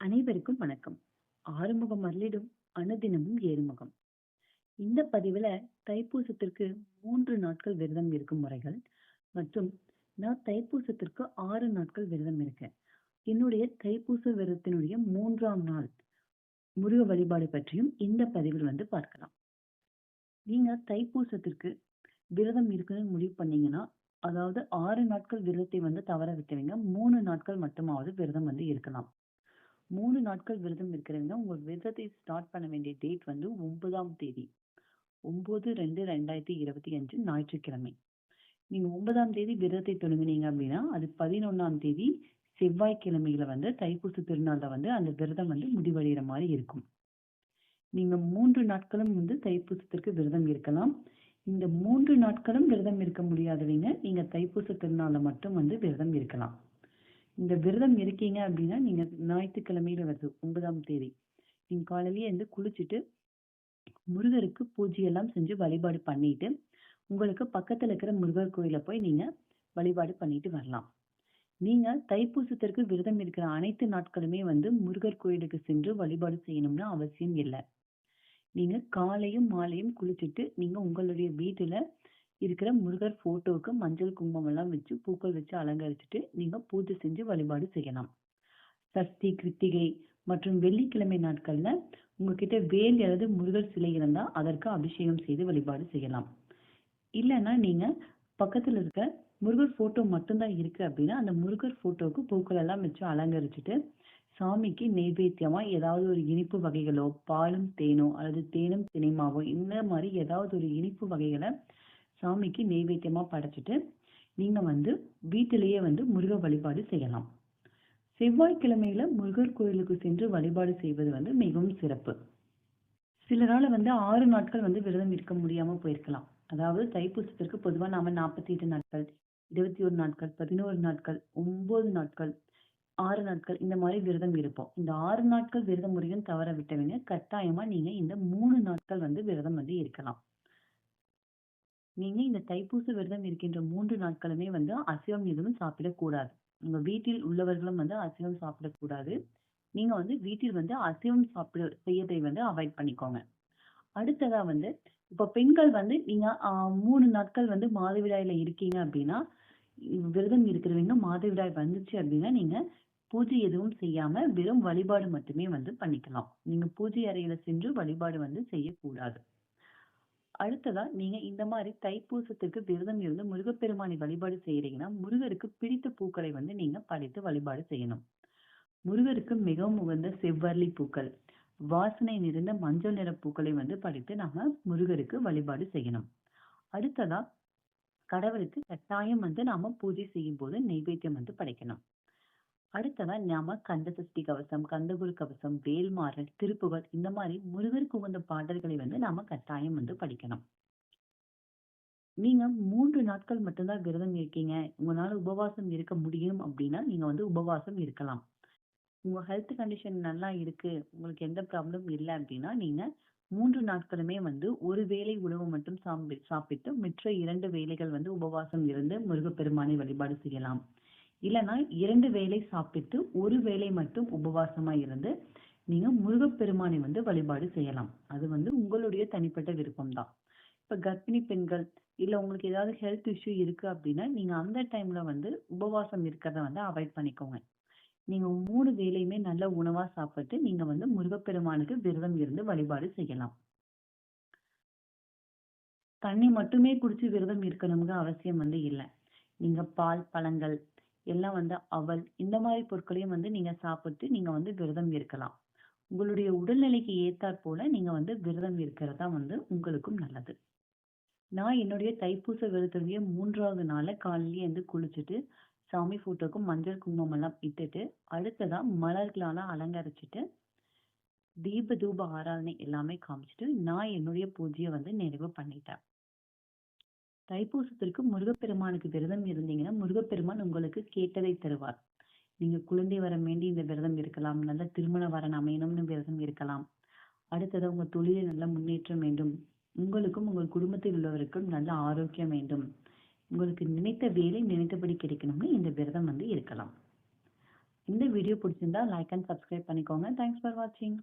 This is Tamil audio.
அனைவருக்கும் வணக்கம். ஆறுமுகம் அருளிடும் அனுதினமும் ஏறுமுகம். இந்த பதிவுல தைப்பூசத்திற்கு 3 நாட்கள் விரதம் இருக்கும் முறைகள் மற்றும் நான் தைப்பூசத்திற்கு 6 நாட்கள் விரதம் இருக்கேன். என்னுடைய தைப்பூச விரதத்தினுடைய 3ஆம் நாள் முருக வழிபாடு பற்றியும் இந்த பதிவில் பார்க்கலாம். நீங்க தைப்பூசத்திற்கு விரதம் இருக்குன்னு முடிவு பண்ணீங்கன்னா, அதாவது 6 நாட்கள் விரதத்தை தவற விட்டவங்க 3 நாட்கள் மட்டுமாவது விரதம் இருக்கலாம். 3 நாட்கள் விரதம் இருக்கிறவங்க உங்க விரதத்தை ஸ்டார்ட் பண்ண வேண்டிய டேட் 9ஆம் தேதி 9/2/2025 ஞாயிற்றுக்கிழமை. நீங்க 9ஆம் தேதி விரதத்தை தொடங்குனீங்க அப்படின்னா அது 11ஆம் தேதி செவ்வாய்க்கிழமையில தைப்பூச திருநாள்ல அந்த விரதம் முடிவடைகிற மாதிரி இருக்கும். நீங்க 3 நாட்களும் தைப்பூசத்திற்கு விரதம் இருக்கலாம். இந்த 3 நாட்களும் விரதம் இருக்க முடியாதவங்க நீங்க தைப்பூச திருநாள்ல மட்டும் விரதம் இருக்கலாம். இந்த விரதம் இருக்கீங்க அப்படின்னா நீங்க ஞாயிற்றுக்கிழமையில வருது 9ஆம் தேதி நீங்க காலையிலேயே குளிச்சுட்டு முருகருக்கு பூஜை எல்லாம் செஞ்சு வழிபாடு பண்ணிட்டு உங்களுக்கு பக்கத்துல இருக்கிற முருகர் கோயில போய் நீங்க வழிபாடு பண்ணிட்டு வரலாம். நீங்க தைப்பூசத்திற்கு விரதம் இருக்கிற அனைத்து நாட்களுமே முருகர் கோயிலுக்கு சென்று வழிபாடு செய்யணும்னு அவசியம் இல்லை. நீங்க காலையும் மாலையும் குளிச்சுட்டு நீங்க உங்களுடைய வீட்டுல இருக்கிற முருகர் போட்டோவுக்கு மஞ்சள் குங்குமம் எல்லாம் வச்சு பூக்கள் வச்சு அலங்கரிச்சுட்டு நீங்க பூஜை செஞ்சு வழிபாடு செய்யலாம். சஷ்டி, கிருத்திகை மற்றும் வெள்ளிக்கிழமை நாட்கள்ல உங்ககிட்ட வேல் அல்லது முருகர் சிலை இருந்தா அதற்கு அபிஷேகம் செய்து வழிபாடு செய்யலாம். இல்லைன்னா நீங்க பக்கத்துல இருக்க முருகர் போட்டோ மட்டும்தான் இருக்கு அப்படின்னா அந்த முருகர் போட்டோவுக்கு பூக்கள் எல்லாம் வச்சு அலங்கரிச்சுட்டு சாமிக்கு நெய்வேத்தியமா ஏதாவது ஒரு இனிப்பு வகைகளோ, பாலும் தேனோ அல்லது தேனும் தினைமாவோ இந்த மாதிரி ஏதாவது ஒரு இனிப்பு வகைகளை சாமிக்கு நெய்வேத்தியமா படைச்சிட்டு நீங்க வீட்டிலேயே முருக வழிபாடு செய்யலாம். செவ்வாய்க்கிழமையில முருகர் கோயிலுக்கு சென்று வழிபாடு செய்வது மிகவும் சிறப்பு. சிலரால 6 நாட்கள் விரதம் இருக்க முடியாம போயிருக்கலாம். அதாவது தைப்பூசத்திற்கு பொதுவா நாம 48 நாட்கள், 21 நாட்கள், 11 நாட்கள், 9 நாட்கள், 6 நாட்கள் இந்த மாதிரி விரதம் இருப்போம். இந்த 6 நாட்கள் விரத முறையும் தவற விட்டவங்க கட்டாயமா நீங்க இந்த 3 நாட்கள் விரதம் இருக்கலாம். நீங்க இந்த தைப்பூச விரதம் இருக்கின்ற 3 நாட்களுமே அசைவம் எதுவும் சாப்பிடக்கூடாது. உங்க வீட்டில் உள்ளவர்களும் அசைவம் சாப்பிடக்கூடாது. நீங்க வீட்டில் அசைவம் செய்யறதை அவாய்ட் பண்ணிக்கோங்க. அடுத்ததா இப்ப பெண்கள் நீங்க 3 நாட்கள் மாதவிடாயில இருக்கீங்க அப்படின்னா விரதம் இருக்கிறவங்க மாதவிடாய் வந்துச்சு அப்படின்னா நீங்க பூஜை எதுவும் செய்யாம வெறும் வழிபாடு மட்டுமே பண்ணிக்கலாம். நீங்க பூஜை அறையில சென்று வழிபாடு செய்யக்கூடாது. அடுத்ததா நீங்க இந்த மாதிரி தைப்பூசத்துக்கு விரதம் இருந்து முருகப்பெருமானை வழிபாடு செய்யறீங்கன்னா முருகருக்கு பிடித்த பூக்களை நீங்க படைத்து வழிபாடு செய்யணும். முருகருக்கு மிகவும் உகந்த செவ்வரளி பூக்கள், வாசனை நிறைந்த மஞ்சள் நிற பூக்களை படைத்து நாம முருகருக்கு வழிபாடு செய்யணும். அடுத்ததா கடவுளுக்கு கட்டாயம் நாம பூஜை செய்யும் போது நெய்வேத்தியம் படைக்கணும். அடுத்ததா நாம கந்த சஷ்டி கவசம், கந்தகுரு கவசம், வேல்மாறல், திருப்புகழ் இந்த மாதிரி முருகருக்கு உகந்த பாடல்களை நாம கட்டாயம் படிக்கணும். நீங்க 3 நாட்கள் மட்டும்தான் விரதம் இருக்கீங்க, உங்களால உபவாசம் இருக்க முடியும் அப்படின்னா நீங்க உபவாசம் இருக்கலாம். உங்க ஹெல்த் கண்டிஷன் நல்லா இருக்கு, உங்களுக்கு எந்த ப்ராப்ளம் இல்லை அப்படின்னா நீங்க 3 நாட்களுமே ஒரு வேளை உணவு மட்டும் சாப்பிட்டு மற்ற 2 வேளைகள் உபவாசம் இருந்து முருகப்பெருமானை வழிபாடு செய்யலாம். இல்லைன்னா 2 வேளை சாப்பிட்டு ஒரு வேளை மட்டும் உபவாசமா இருந்து நீங்க முருகப்பெருமானை வழிபாடு செய்யலாம். அது உங்களுடைய தனிப்பட்ட விருப்பம் தான். இப்ப கர்ப்பிணி பெண்கள் இல்ல உங்களுக்கு ஏதாவது ஹெல்த் இஷ்யூ இருக்கு அப்படின்னா நீங்க அந்த டைம்ல உபவாசம் இருக்கிறத அவாய்ட் பண்ணிக்கோங்க. நீங்க 3 வேளையுமே நல்ல உணவா சாப்பிட்டு நீங்க முருகப்பெருமானுக்கு விரதம் இருந்து வழிபாடு செய்யலாம். தண்ணி மட்டுமே குடிச்சு விரதம் இருக்கணும்னு அவசியம் இல்லை. நீங்க பால், பழங்கள் எல்லாம் அவல் இந்த மாதிரி பொருட்களையும் நீங்க சாப்பிட்டு நீங்க விரதம் இருக்கலாம். உங்களுடைய உடல்நிலைக்கு ஏத்தாற் போல நீங்க விரதம் இருக்கிறதா உங்களுக்கும் நல்லது. நான் என்னுடைய தைப்பூச விரதத்துடைய 3ஆவது நாள்ல காலையிலேயே குளிச்சுட்டு சாமி போட்டோக்கு மஞ்சள் குங்குமம் எல்லாம் இட்டுட்டு அடுத்ததா மலர்களால அலங்கரிச்சுட்டு தீப தூப ஆராதனை எல்லாமே காமிச்சிட்டு நான் என்னுடைய பூஜையை நிறைவு பண்ணிட்டேன். தைப்பூசத்திற்கு முருகப்பெருமானுக்கு விரதம் இருந்தீங்கன்னா முருகப்பெருமான் உங்களுக்கு கேட்டதை தருவார். நீங்க குழந்தை வரம் வேண்டி இந்த விரதம் இருக்கலாம், நல்ல திருமண வரன் அமையணும்னு விரதம் இருக்கலாம். அடுத்தது உங்க தொழிலில் நல்ல முன்னேற்றம் வேண்டும், உங்களுக்கும் உங்கள் குடும்பத்தில் உள்ளவருக்கும் நல்ல ஆரோக்கியம் வேண்டும், உங்களுக்கு நினைத்த வேலை நினைத்தபடி கிடைக்கணும்னு இந்த விரதம் இருக்கலாம். இந்த வீடியோ பிடிச்சிருந்தா லைக் அண்ட் சப்ஸ்கிரைப் பண்ணிக்கோங்க. தேங்க்ஸ் ஃபார் வாட்சிங்.